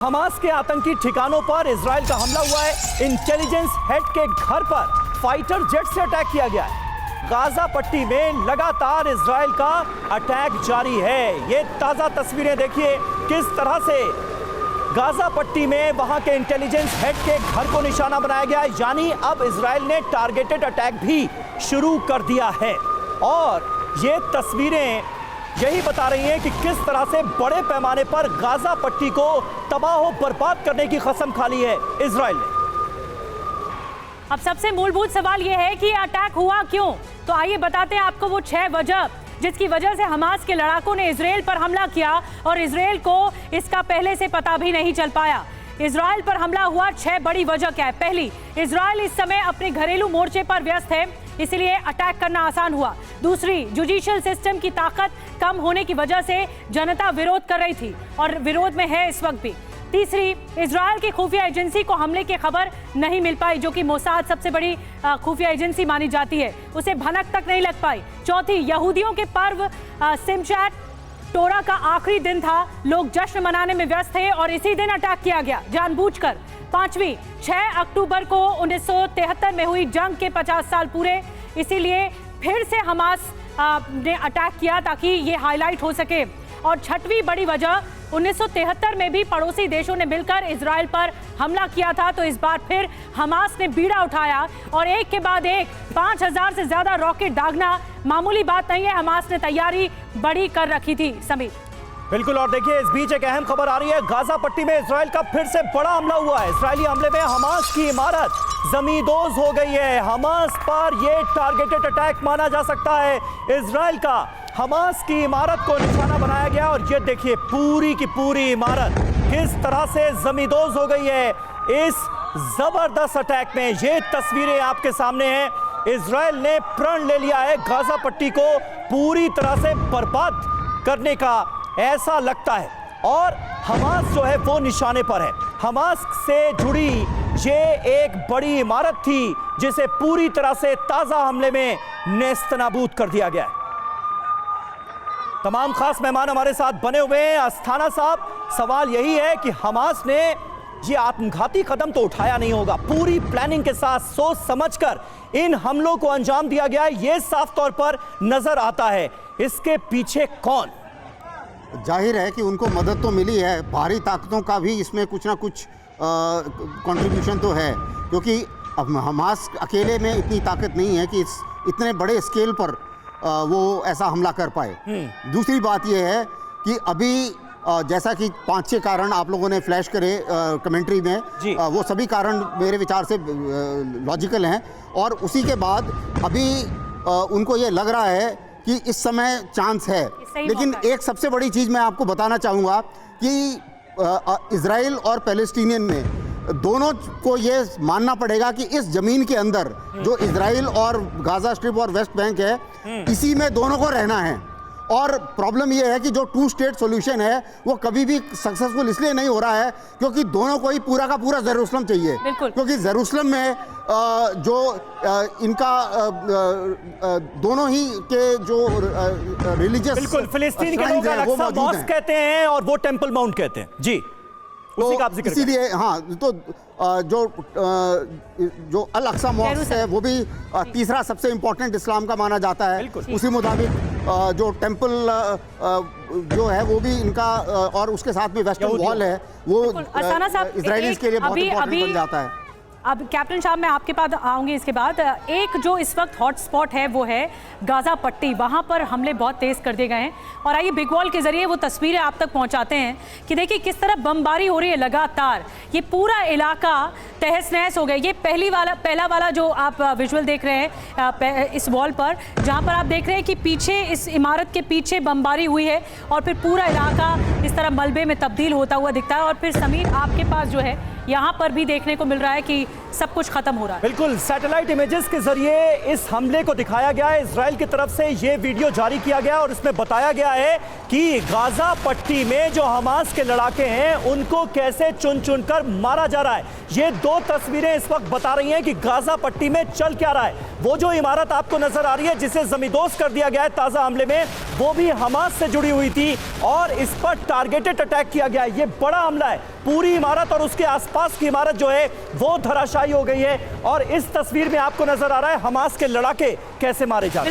Hamas के आतंकी ठिकानों पर इजराइल का हमला हुआ है। इंटेलिजेंस हेड के घर पर फाइटर जेट से अटैक किया गया है। गाजा पट्टी में लगातार इजराइल का अटैक जारी है। ये ताजा तस्वीरें देखिए किस तरह से गाजा पट्टी में वहां के इंटेलिजेंस हेड के घर को निशाना बनाया गया है। यानी अब इजराइल ने टारगेटेड अटैक भी शुरू कर दिया है और ये तस्वीरें यही बता रही हैं कि किस तरह से बड़े पैमाने पर गाजा पट्टी को तबाह बर्बाद करने की कसम खा ली है इजराइल ने। अब सबसे मूलभूत सवाल यह है कि अटैक हुआ क्यों। तो आइए बताते हैं आपको वो 6 वजह जिसकी वजह से हमास के लड़ाकों ने इजराइल पर हमला किया और इजराइल को इसका पहले से पता भी नहीं चल पाया। इजराइल पर हमला हुआ 6 बड़ी वजह क्या है। पहली, इजराइल इस समय अपने घरेलू मोर्चे पर व्यस्त है, इसलिए अटैक करना आसान हुआ। दूसरी, जुडिशियल सिस्टम की ताकत कम होने की वजह से जनता विरोध कर रही थी और विरोध में है इस वक्त भी। तीसरी, इजराइल की खुफिया एजेंसी को हमले की खबर नहीं मिल पाई, जो कि मोसाद सबसे बड़ी खुफिया एजेंसी मानी जाती है, उसे भनक तक नहीं लग पाई। चौथी, यहूदियों के पर्व सिमचात तोरा का आखिरी दिन था, लोग जश्न मनाने में व्यस्त थे और इसी दिन अटैक किया गया जानबूझकर। पांचवी, 6 अक्टूबर को 1973 में हुई जंग के 50 साल पूरे, इसीलिए फिर से हमास ने अटैक किया ताकि ये हाईलाइट हो सके। और छठवीं बड़ी वजह, 1973 में भी पड़ोसी देशों ने मिलकर इजराइल पर हमला किया था, तो इस बार फिर हमास ने बीड़ा उठाया और एक के बाद एक 5000 से ज्यादा रॉकेट दागना मामूली बात नहीं है। हमास ने तैयारी बड़ी कर रखी थी। समीर बिल्कुल, और देखिए इस बीच एक अहम खबर आ रही है। गाजा पट्टी में इजराइल का फिर से बड़ा हमला हुआ है। इजरायली हमले में हमास की इमारत जमींदोज हो गई है। हमास पर यह टारगेटेड अटैक माना जा सकता है। इजराइल का हमास की इमारत को निशाना बनाया गया और ये देखिए पूरी की पूरी इमारत किस तरह से जमींदोज हो गई है इस जबरदस्त अटैक में। ये तस्वीरें आपके सामने हैं। इजराइल ने प्रण ले लिया है गाजा पट्टी को पूरी तरह से बर्बाद करने का, ऐसा लगता है। और हमास जो है वो निशाने पर है। हमास से जुड़ी ये एक बड़ी इमारत थी जिसे पूरी तरह से ताजा हमले में नेस्तनाबूद कर दिया गया है। तमाम खास मेहमान हमारे साथ बने हुए हैं। अस्थाना साहब, सवाल यही है कि हमास ने ये आत्मघाती कदम तो उठाया नहीं होगा, पूरी प्लानिंग के साथ सोच समझकर इन हमलों को अंजाम दिया गया है, ये साफ तौर पर नजर आता है। इसके पीछे कौन? जाहिर है कि उनको मदद तो मिली है, बाहरी ताकतों का भी इसमें कुछ ना कुछ कंट्रीब्यूशन तो है, क्योंकि अब हमास अकेले में इतनी ताकत नहीं है कि इतने बड़े स्केल पर वो ऐसा हमला कर पाए। दूसरी बात यह है कि अभी जैसा कि 5-6 कारण आप लोगों ने फ्लैश करे कमेंट्री में, वो सभी कारण मेरे विचार से लॉजिकल हैं। और उसी के बाद अभी उनको ये लग रहा है कि इस समय चांस है। लेकिन एक सबसे बड़ी चीज़ मैं आपको बताना चाहूँगा कि इजराइल और पैलेस्टीनियन में दोनों को ये मानना पड़ेगा कि इस जमीन के अंदर जो इजराइल और गाजा स्ट्रिप और वेस्ट बैंक है, इसी में दोनों को रहना है। और प्रॉब्लम ये है कि जो 2 स्टेट सॉल्यूशन है वो कभी भी सक्सेसफुल इसलिए नहीं हो रहा है क्योंकि दोनों को ही पूरा का पूरा जेरूसलम चाहिए, क्योंकि जेरूसलम में जो इनका दोनों ही के जो रिलीजियस, बिल्कुल फिलिस्तीन के लोग अल-अक्सा मॉस्क कहते हैं और वो टेंपल माउंट कहते हैं जी, उसी का आप जिक्र करें। इसीलिए हाँ, तो जो अल-अक्सा मॉस्क है वो भी तीसरा सबसे इंपॉर्टेंट इस्लाम का माना जाता है। उसी मुताबिक जो टेंपल जो है वो भी इनका, और उसके साथ में वेस्टर्न वॉल है वो इजरायलीज के लिए बहुत इंपॉर्टेंट बन जाता है। अब कैप्टन साहब मैं आपके पास आऊंगी इसके बाद। एक जो इस वक्त हॉटस्पॉट है वो है गाजा पट्टी, वहां पर हमले बहुत तेज कर दिए गए हैं और आइए बिग वॉल के जरिए वो तस्वीरें आप तक पहुंचाते हैं कि देखिए किस तरह बमबारी हो रही है लगातार। ये पूरा इलाका तहस नहस हो गया। ये पहला वाला जो आप विजुअल देख रहे हैं इस वॉल पर, जहां पर आप देख रहे हैं कि पीछे इस इमारत के पीछे बमबारी हुई है और फिर पूरा इलाका इस तरह मलबे में तब्दील होता हुआ दिखता है। और फिर समीर आपके पास जो है यहाँ पर भी देखने को मिल रहा है कि सब कुछ खत्म हो रहा है। बिल्कुल, सैटेलाइट इमेजेस के जरिए इस हमले को दिखाया गया है। इजराइल की तरफ से ये वीडियो जारी किया गया और इसमें बताया गया है कि गाजा पट्टी में जो हमास के लड़ाके हैं उनको कैसे चुन चुन कर मारा जा रहा है। ये दो तस्वीरें इस वक्त बता रही हैं कि गाजा पट्टी में चल क्या रहा है। वो जो इमारत आपको नजर आ रही है जिसे जमींदोज कर दिया गया है ताजा हमले में, वो भी हमास से जुड़ी हुई थी और इस पर टारगेटेड अटैक किया गया है। ये बड़ा हमला है। पूरी इमारत और उसके आसपास की इमारत जो है वो धराशायी हो गई है और इस तस्वीर में आपको नजर आ रहा है हमास के लड़ाके कैसे मारे जा रहे हैं।